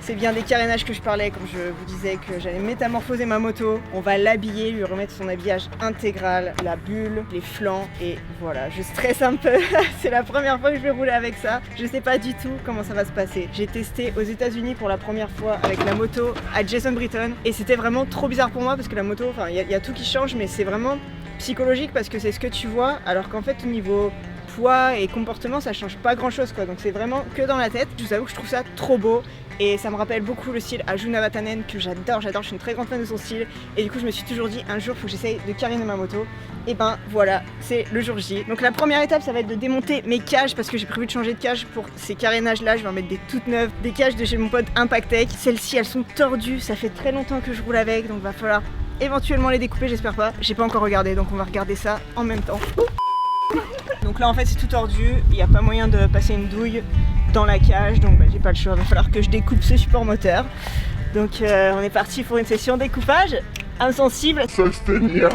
C'est bien des carénages que je parlais quand je vous disais que j'allais métamorphoser ma moto. On va l'habiller, lui remettre son habillage intégral, la bulle, les flancs et voilà, je stresse un peu. C'est la première fois que je vais rouler avec ça. Je sais pas du tout comment ça va se passer. J'ai testé aux États-Unis pour la première fois avec la moto à Jason Britton et c'était vraiment trop bizarre pour moi parce que la moto, enfin il y a tout qui change mais c'est vraiment psychologique parce que c'est ce que tu vois alors qu'en fait au niveau poids et comportement ça change pas grand chose quoi, donc c'est vraiment que dans la tête. Je vous avoue que je trouve ça trop beau et ça me rappelle beaucoup le style Arjuna Vatanen que j'adore, je suis une très grande fan de son style et du coup je me suis toujours dit un jour faut que j'essaye de caréner ma moto. Et ben voilà, c'est le jour J. Donc la première étape ça va être de démonter mes cages parce que j'ai prévu de changer de cage pour ces carénages là, je vais en mettre des toutes neuves, des cages de chez mon pote Impactec. Celles-ci elles sont tordues, ça fait très longtemps que je roule avec donc va falloir éventuellement les découper, j'espère pas. J'ai pas encore regardé donc on va regarder ça en même temps. Donc là en fait c'est tout tordu, il n'y a pas moyen de passer une douille dans la cage donc j'ai pas le choix, il va falloir que je découpe ce support moteur. Donc on est parti pour une session découpage insensible. Ça se tenir.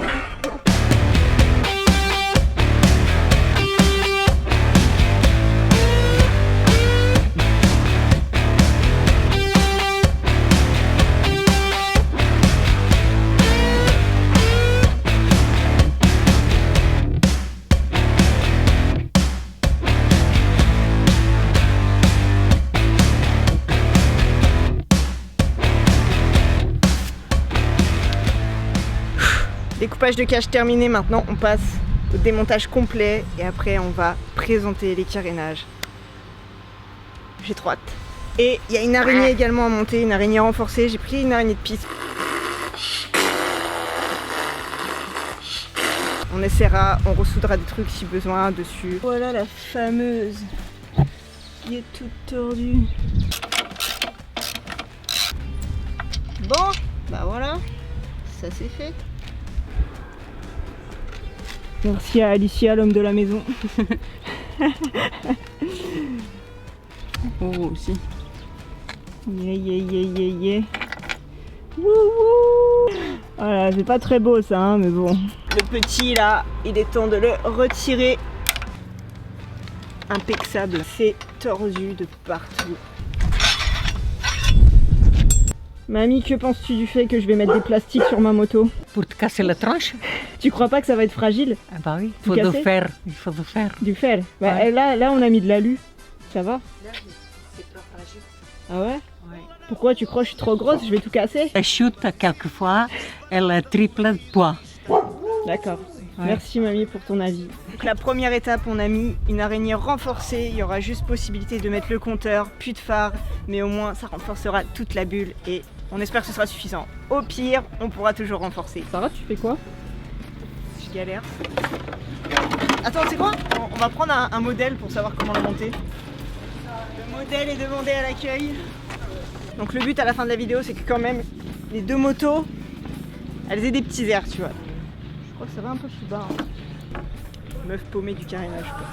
Découpage de cage terminé, maintenant on passe au démontage complet et après on va présenter les carénages. J'ai trop hâte. Et il y a une araignée également à monter, une araignée renforcée, j'ai pris une araignée de piste. On essaiera, on ressoudra des trucs si besoin dessus. Voilà la fameuse qui est toute tordue. Bon, bah voilà, ça c'est fait. Merci à Alicia, l'homme de la maison. Oh aussi. Yeah. Voilà, c'est pas très beau ça, hein, mais bon. Le petit là, il est temps de le retirer. Impeccable. C'est tordu de partout. Mamie, que penses-tu du fait que je vais mettre des plastiques sur ma moto? Pour te casser la tranche? Tu crois pas que ça va être fragile? Ah bah oui, il faut du fer. Il faut du fer. Du fer? Bah, ouais. Là, on a mis de l'alu. Ça va? Là, c'est pas fragile. Ah ouais? Ouais. Pourquoi tu crois que je suis trop grosse? Je vais tout casser? La chute, quelquefois, elle triple de poids. D'accord. Ouais. Merci mamie pour ton avis. Donc la première étape, on a mis une araignée renforcée. Il y aura juste possibilité de mettre le compteur, puis de phare, mais au moins ça renforcera toute la bulle et on espère que ce sera suffisant. Au pire, on pourra toujours renforcer. Sarah, tu fais quoi? Je galère. Attends, tu sais quoi? On va prendre un modèle pour savoir comment le monter. Le modèle est demandé à l'accueil. Donc le but à la fin de la vidéo, c'est que quand même les deux motos, elles aient des petits airs, tu vois. Je crois que ça va un peu plus bas. Hein. Meuf paumée du carénage, quoi.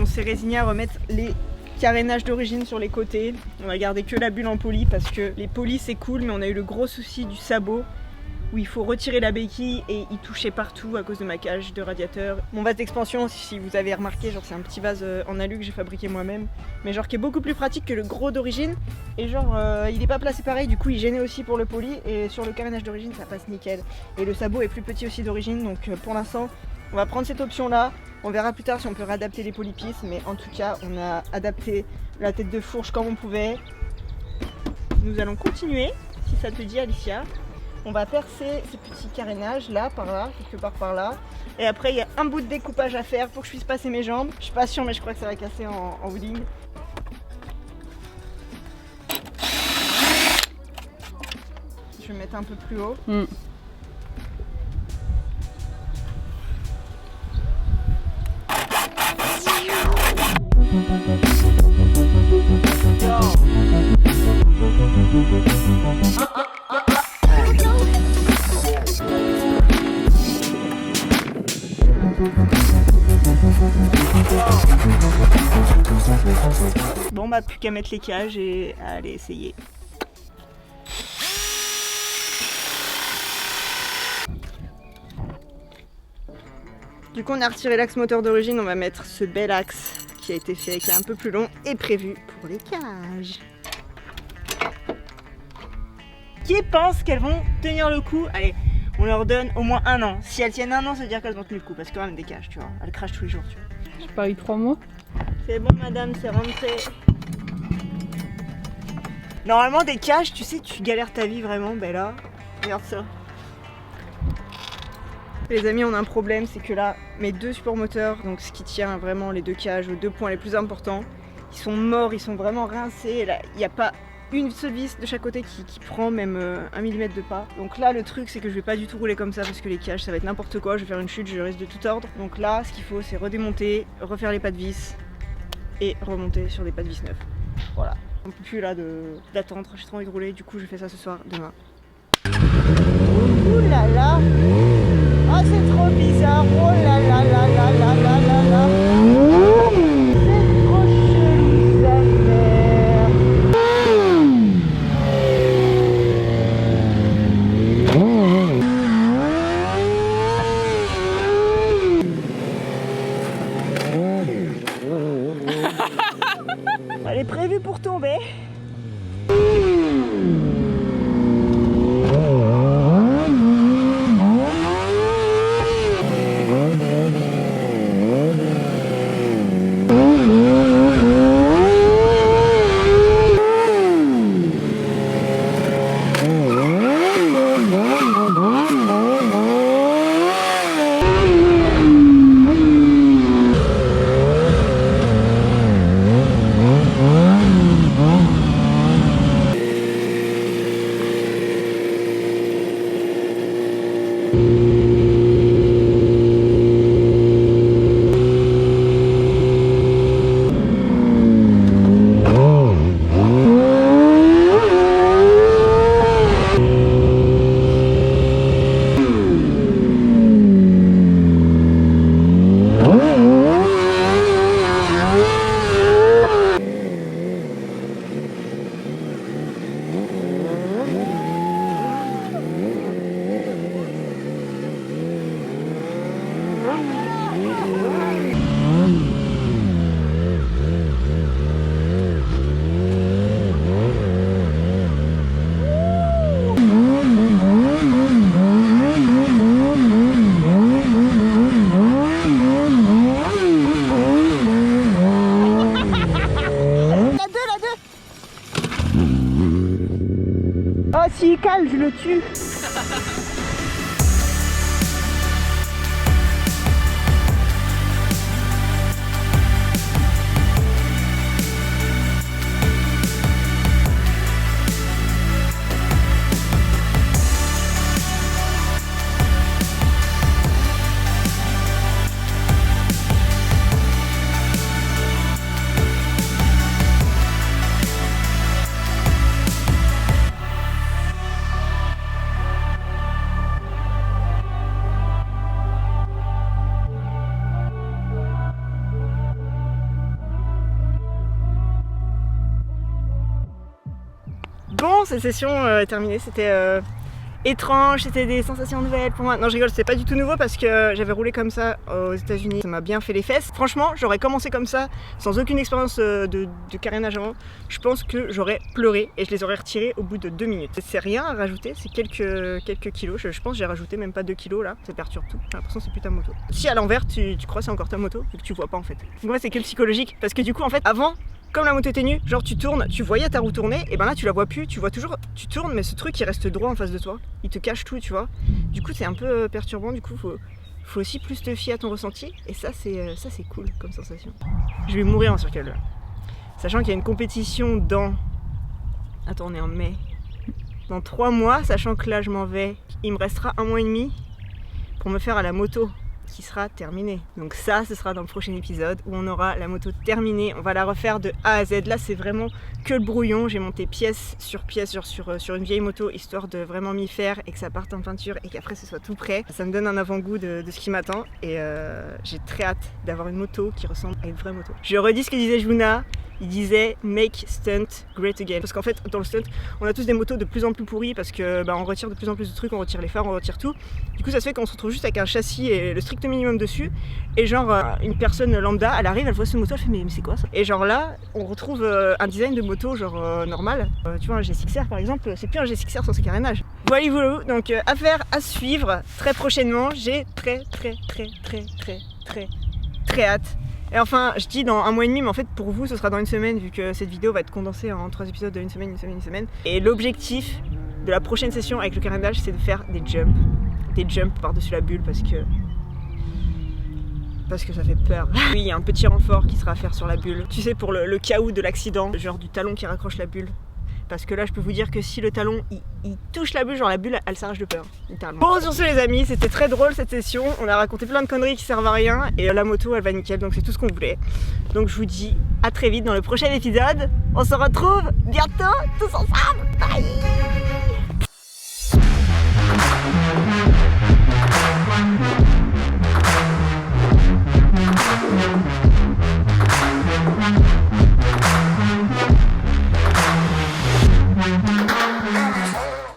On s'est résigné à remettre les carénages d'origine sur les côtés. On va garder que la bulle en poly parce que les polis c'est cool, mais on a eu le gros souci du sabot où il faut retirer la béquille et il touchait partout à cause de ma cage de radiateur. Mon vase d'expansion, si vous avez remarqué, genre c'est un petit vase en alu que j'ai fabriqué moi-même, mais genre qui est beaucoup plus pratique que le gros d'origine et genre il est pas placé pareil, du coup il gênait aussi pour le poli et sur le carénage d'origine ça passe nickel. Et le sabot est plus petit aussi d'origine, donc pour l'instant on va prendre cette option là. On verra plus tard si on peut réadapter les polypistes, mais en tout cas on a adapté la tête de fourche comme on pouvait. Nous allons continuer, si ça te dit Alicia. On va percer ces petits carénages là, quelque part par là. Et après il y a un bout de découpage à faire pour que je puisse passer mes jambes. Je suis pas sûre mais je crois que ça va casser en wheeling. Je vais mettre un peu plus haut. Bon bah plus qu'à mettre les cages et à aller essayer. Du coup on a retiré l'axe moteur d'origine, on va mettre ce bel axe qui a été fait, qui est un peu plus long et prévu pour les cages. Qui pense qu'elles vont tenir le coup? Allez, on leur donne au moins 1 an. Si elles tiennent 1 an, ça veut dire qu'elles ont tenu le coup, parce que quand même des cages, tu vois, elles crachent tous les jours, tu vois. Je parie 3 mois. C'est bon madame, c'est rentré. Normalement des cages, tu sais, tu galères ta vie vraiment, ben là, regarde ça. Les amis, on a un problème, c'est que là, mes 2 supports moteurs, donc ce qui tient vraiment les 2 cages aux 2 points les plus importants, ils sont morts, ils sont vraiment rincés, et là, il n'y a pas une seule vis de chaque côté qui prend même 1 mm de pas. Donc là, le truc, c'est que je vais pas du tout rouler comme ça, parce que les cages, ça va être n'importe quoi, je vais faire une chute, je risque de tout tordre. Donc là, ce qu'il faut, c'est redémonter, refaire les pas de vis, et remonter sur des pas de vis neufs. Voilà. On peut plus là d'attendre, j'ai trop envie de rouler, du coup je fais ça ce soir, demain. Ouh là là. Oh c'est trop bizarre, oh là là là là là là là là. C'est trop chelou ça faire. Elle est prévue pour tomber. Oh s'il cale, je le tue. Bon, cette session est terminée, c'était étrange, c'était des sensations nouvelles pour moi. Non, je rigole, c'était pas du tout nouveau parce que j'avais roulé comme ça aux États-Unis, ça m'a bien fait les fesses. Franchement, j'aurais commencé comme ça, sans aucune expérience de carénage avant. Je pense que j'aurais pleuré et je les aurais retirés au bout de 2 minutes. C'est rien à rajouter, c'est quelques kilos. Je pense que j'ai rajouté même pas 2 kilos là, ça perturbe tout. J'ai l'impression que c'est plus ta moto. Si à l'envers, tu crois que c'est encore ta moto et que tu vois pas en fait. Donc ouais, c'est que psychologique parce que du coup, en fait, avant, comme la moto était nue, genre tu tournes, tu voyais ta roue tourner, et ben là tu la vois plus, tu vois toujours, tu tournes mais ce truc il reste droit en face de toi, il te cache tout, tu vois. Du coup c'est un peu perturbant, du coup faut aussi plus te fier à ton ressenti, et ça c'est cool comme sensation. Je vais mourir en circle, sachant qu'il y a une compétition dans... Attends, on est en mai. Dans 3 mois, sachant que là je m'en vais, il me restera 1 mois et demi pour me faire à la moto, qui sera terminée. Donc ça, ce sera dans le prochain épisode où on aura la moto terminée. On va la refaire de A à Z. Là, c'est vraiment que le brouillon. J'ai monté pièce sur pièce sur une vieille moto, histoire de vraiment m'y faire et que ça parte en peinture et qu'après ce soit tout prêt. Ça me donne un avant-goût de ce qui m'attend et j'ai très hâte d'avoir une moto qui ressemble à une vraie moto. Je redis ce que disait Juna. il disait make stunt great again. Parce qu'en fait, dans le stunt, on a tous des motos de plus en plus pourries parce que on retire de plus en plus de trucs, on retire les phares, on retire tout. Du coup, ça se fait qu'on se retrouve juste avec un châssis et le strict minimum dessus. Et genre, une personne lambda, elle arrive, elle voit cette moto, elle fait mais c'est quoi ça? Et genre là, on retrouve un design de moto genre normal. Tu vois, un G6R par exemple, c'est plus un G6R sans ses carénages. Voilà, donc affaire à suivre très prochainement. J'ai très hâte. Et enfin, je dis dans un mois et demi, mais en fait pour vous ce sera dans une semaine vu que cette vidéo va être condensée en 3 épisodes de une semaine. Et l'objectif de la prochaine session avec le carénage, c'est de faire des jumps par-dessus la bulle parce que ça fait peur. Oui, il y a un petit renfort qui sera à faire sur la bulle. Tu sais, pour le cas où de l'accident, genre du talon qui raccroche la bulle. Parce que là, je peux vous dire que si le talon il touche la bulle, genre la bulle elle s'arrache de peur, littéralement. Bon, sur ce les amis, c'était très drôle cette session. On a raconté plein de conneries qui servent à rien et la moto elle va nickel, donc c'est tout ce qu'on voulait. Donc je vous dis à très vite dans le prochain épisode. On se retrouve bientôt tous ensemble. Bye.